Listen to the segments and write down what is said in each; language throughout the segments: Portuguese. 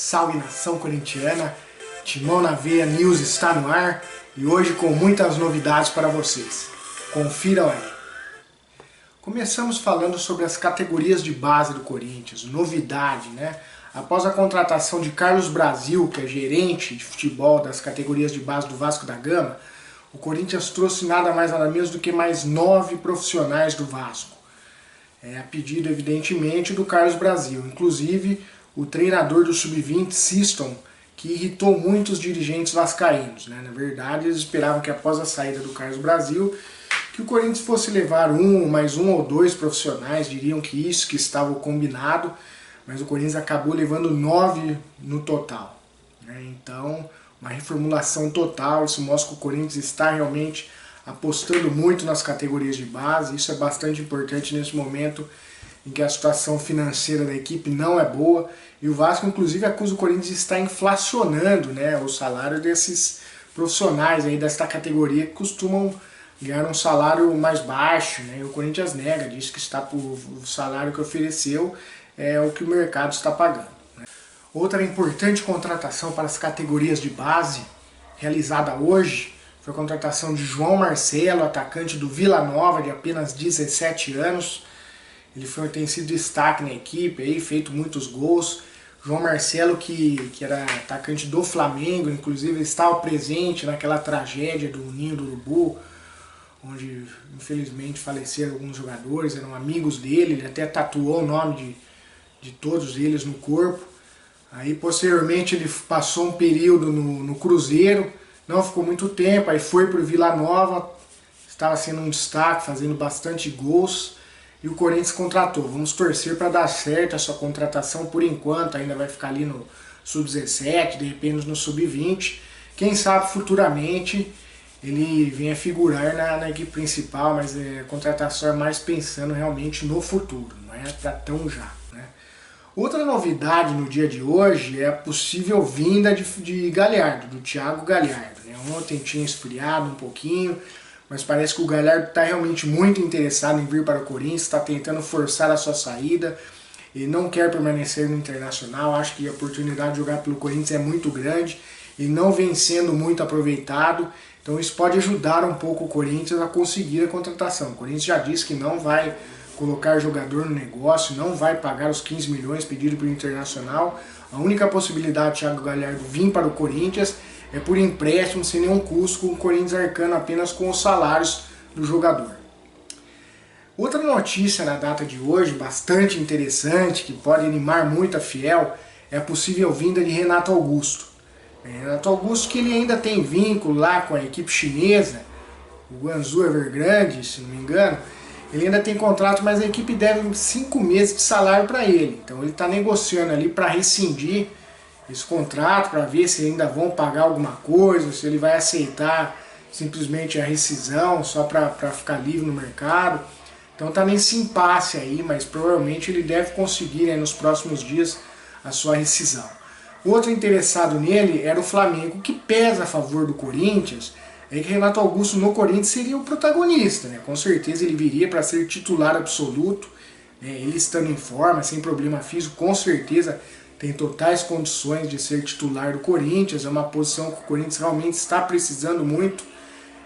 Salve nação corintiana, Timão na Veia News está no ar e hoje com muitas novidades para vocês. Confiram aí. Começamos falando sobre as categorias de base do Corinthians, novidade, né? Após a contratação de Carlos Brasil, que é gerente de futebol das categorias de base do Vasco da Gama, o Corinthians trouxe nada mais nada menos do que mais 9 profissionais do Vasco. A pedido, evidentemente, do Carlos Brasil. Inclusive, o treinador do Sub-20, Siston, que irritou muitos dirigentes vascaínos, né? Na verdade, eles esperavam que após a saída do Carlos Brasil, que o Corinthians fosse levar mais um ou dois profissionais, diriam que isso que estava combinado, mas o Corinthians acabou levando 9 no total, né? Então, uma reformulação total. Isso mostra que o Corinthians está realmente apostando muito nas categorias de base. Isso é bastante importante nesse momento em que a situação financeira da equipe não é boa, e o Vasco inclusive acusa o Corinthians de estar inflacionando, né, o salário desses profissionais aí desta categoria que costumam ganhar um salário mais baixo, né, e o Corinthians nega, diz que o salário que ofereceu é o que o mercado está pagando, né. Outra importante contratação para as categorias de base, realizada hoje, foi a contratação de João Marcelo, atacante do Vila Nova, de apenas 17 anos. Ele tem sido destaque na equipe, aí, feito muitos gols. João Marcelo, que era atacante do Flamengo, inclusive estava presente naquela tragédia do Ninho do Urubu, onde infelizmente faleceram alguns jogadores, eram amigos dele, ele até tatuou o nome de todos eles no corpo. Aí posteriormente ele passou um período no Cruzeiro, não ficou muito tempo, aí foi para o Vila Nova, estava sendo um destaque, fazendo bastante gols, e o Corinthians contratou. Vamos torcer para dar certo essa contratação. Por enquanto ainda vai ficar ali no Sub-17, de repente no Sub-20. Quem sabe futuramente ele venha figurar na equipe principal, mas a contratação é mais pensando realmente no futuro, não é para tão já, né? Outra novidade no dia de hoje é a possível vinda de Galhardo, do Thiago Galhardo, né? Ontem tinha esfriado um pouquinho, mas parece que o Galhardo está realmente muito interessado em vir para o Corinthians, está tentando forçar a sua saída, ele não quer permanecer no Internacional, acho que a oportunidade de jogar pelo Corinthians é muito grande, ele não vem sendo muito aproveitado, então isso pode ajudar um pouco o Corinthians a conseguir a contratação. O Corinthians já disse que não vai colocar jogador no negócio, não vai pagar os 15 milhões pedido pelo Internacional. A única possibilidade de Thiago Galhardo vir para o Corinthians é por empréstimo, sem nenhum custo, com o Corinthians arcando apenas com os salários do jogador. Outra notícia na data de hoje, bastante interessante, que pode animar muito a Fiel, é a possível vinda de Renato Augusto. Renato Augusto, que ele ainda tem vínculo lá com a equipe chinesa, o Guangzhou Evergrande, se não me engano. Ele ainda tem contrato, mas a equipe deve 5 meses de salário para ele. Então ele está negociando ali para rescindir esse contrato, para ver se ainda vão pagar alguma coisa, se ele vai aceitar simplesmente a rescisão só para ficar livre no mercado. Então está nesse impasse aí, mas provavelmente ele deve conseguir, né, nos próximos dias a sua rescisão. Outro interessado nele era o Flamengo, que pesa a favor do Corinthians, é que Renato Augusto no Corinthians seria o protagonista, né? Com certeza ele viria para ser titular absoluto, né? Ele estando em forma, sem problema físico, com certeza tem totais condições de ser titular do Corinthians. É uma posição que o Corinthians realmente está precisando muito.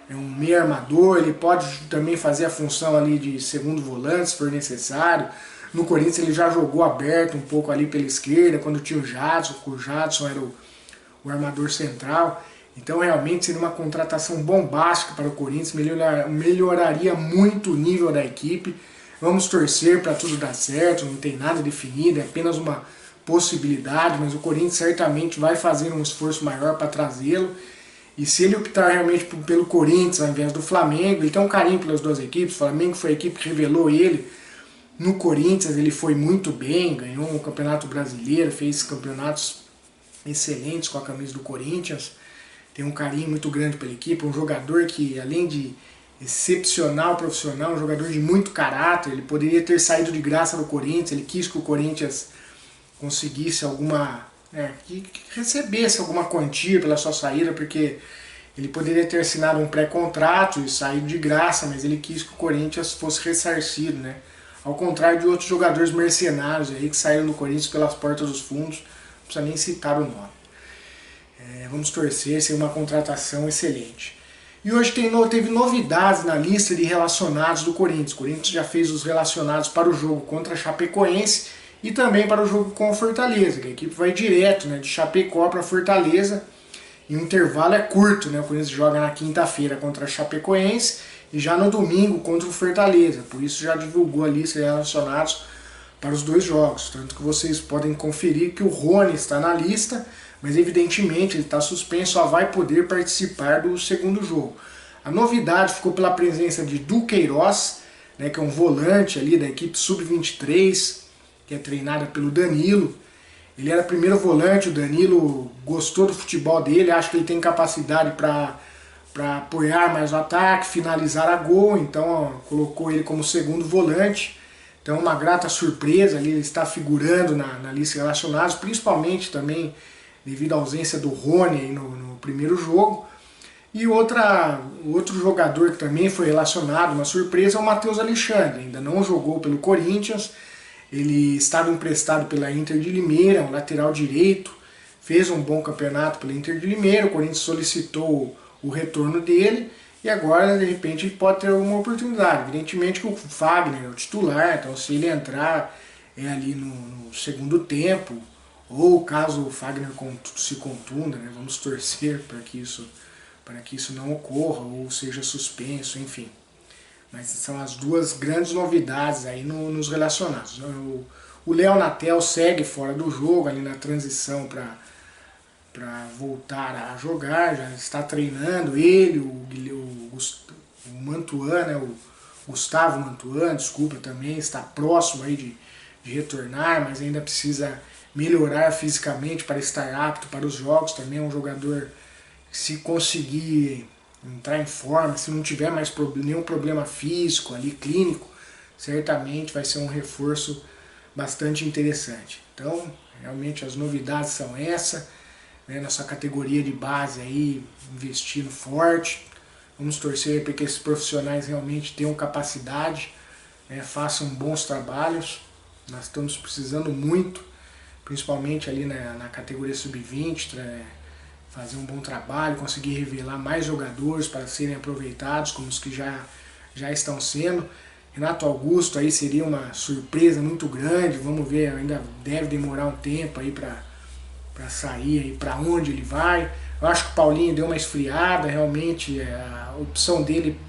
É um meio armador, ele pode também fazer a função ali de segundo volante, se for necessário. No Corinthians ele já jogou aberto um pouco ali pela esquerda, quando tinha o Jadson era o armador central. Então realmente seria uma contratação bombástica para o Corinthians, melhoraria muito o nível da equipe. Vamos torcer para tudo dar certo, não tem nada definido, é apenas uma possibilidade, mas o Corinthians certamente vai fazer um esforço maior para trazê-lo. E se ele optar realmente pelo Corinthians ao invés do Flamengo, ele tem um carinho pelas duas equipes. O Flamengo foi a equipe que revelou ele. No Corinthians ele foi muito bem, ganhou um campeonato brasileiro, fez campeonatos excelentes com a camisa do Corinthians. Tem um carinho muito grande pela equipe, um jogador que, além de excepcional profissional, um jogador de muito caráter. Ele poderia ter saído de graça do Corinthians, ele quis que o Corinthians conseguisse que recebesse alguma quantia pela sua saída, porque ele poderia ter assinado um pré-contrato e saído de graça, mas ele quis que o Corinthians fosse ressarcido, né? Ao contrário de outros jogadores mercenários aí que saíram do Corinthians pelas portas dos fundos, precisa nem citar o nome. Vamos torcer, ser uma contratação excelente. E hoje teve novidades na lista de relacionados do Corinthians. O Corinthians já fez os relacionados para o jogo contra a Chapecoense e também para o jogo com o Fortaleza, que a equipe vai direto, né, de Chapecó para Fortaleza, e o intervalo é curto, né, o Corinthians joga na quinta-feira contra a Chapecoense e já no domingo contra o Fortaleza, por isso já divulgou a lista de relacionados para os dois jogos, tanto que vocês podem conferir que o Rony está na lista, mas evidentemente ele está suspenso, só vai poder participar do segundo jogo. A novidade ficou pela presença de Duqueiroz, né, que é um volante ali da equipe Sub-23, que é treinada pelo Danilo. Ele era primeiro volante, o Danilo gostou do futebol dele, acha que ele tem capacidade para apoiar mais o ataque, finalizar a gol, então colocou ele como segundo volante. Então uma grata surpresa, ele está figurando na lista de relacionados, principalmente também devido à ausência do Rony aí no primeiro jogo. E outro jogador que também foi relacionado, uma surpresa, é o Matheus Alexandre. Ainda não jogou pelo Corinthians, ele estava emprestado pela Inter de Limeira, um lateral direito, fez um bom campeonato pela Inter de Limeira, o Corinthians solicitou o retorno dele, e agora, de repente, ele pode ter alguma oportunidade. Evidentemente que o Fagner é o titular, então se ele entrar ali no segundo tempo, ou caso o Fagner se contunda, né, vamos torcer para que isso não ocorra, ou seja suspenso, enfim. Mas são as duas grandes novidades aí nos relacionados. O Léo Natel segue fora do jogo, ali na transição para voltar a jogar, já está treinando ele, o Mantuan, né, o Gustavo Mantuan, desculpa, também está próximo aí de retornar, mas ainda precisa melhorar fisicamente para estar apto para os jogos. Também é um jogador que, se conseguir entrar em forma, se não tiver mais nenhum problema físico ali, clínico, certamente vai ser um reforço bastante interessante. Então, realmente as novidades são essa, né, nossa categoria de base aí investindo forte. Vamos torcer para que esses profissionais realmente tenham capacidade, né, façam bons trabalhos. Nós estamos precisando muito, principalmente ali na categoria sub-20, fazer um bom trabalho, conseguir revelar mais jogadores para serem aproveitados, como os que já estão sendo. Renato Augusto aí seria uma surpresa muito grande, vamos ver, ainda deve demorar um tempo aí para sair aí, para onde ele vai. Eu acho que o Paulinho deu uma esfriada, realmente a opção dele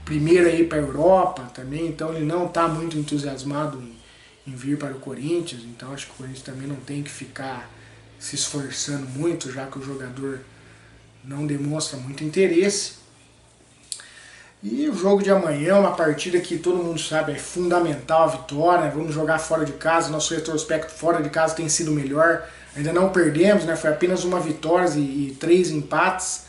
primeiro aí para a Europa também, então ele não está muito entusiasmado em vir para o Corinthians, então acho que o Corinthians também não tem que ficar se esforçando muito, já que o jogador não demonstra muito interesse. E o jogo de amanhã é uma partida que todo mundo sabe é fundamental, a vitória, né? Vamos jogar fora de casa, nosso retrospecto fora de casa tem sido melhor, ainda não perdemos, né? Foi apenas uma vitória e 3 empates.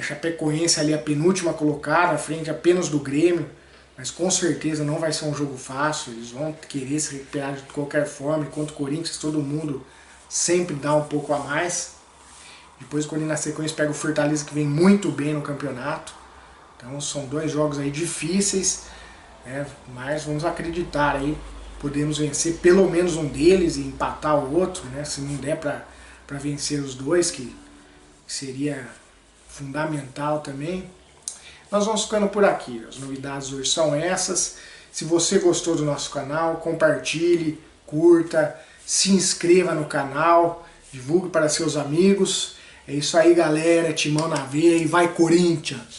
Chapecoense ali a penúltima colocada, à frente apenas do Grêmio, mas com certeza não vai ser um jogo fácil, eles vão querer se recuperar de qualquer forma, enquanto o Corinthians todo mundo sempre dá um pouco a mais. Depois o Corinthians na sequência pega o Fortaleza, que vem muito bem no campeonato. Então são 2 jogos aí difíceis, né, mas vamos acreditar aí, podemos vencer pelo menos um deles e empatar o outro, né, se não der para vencer os 2, que seria fundamental também. Nós vamos ficando por aqui, as novidades hoje são essas. Se você gostou do nosso canal, compartilhe, curta, se inscreva no canal, divulgue para seus amigos. É isso aí, galera, timão na veia e vai Corinthians!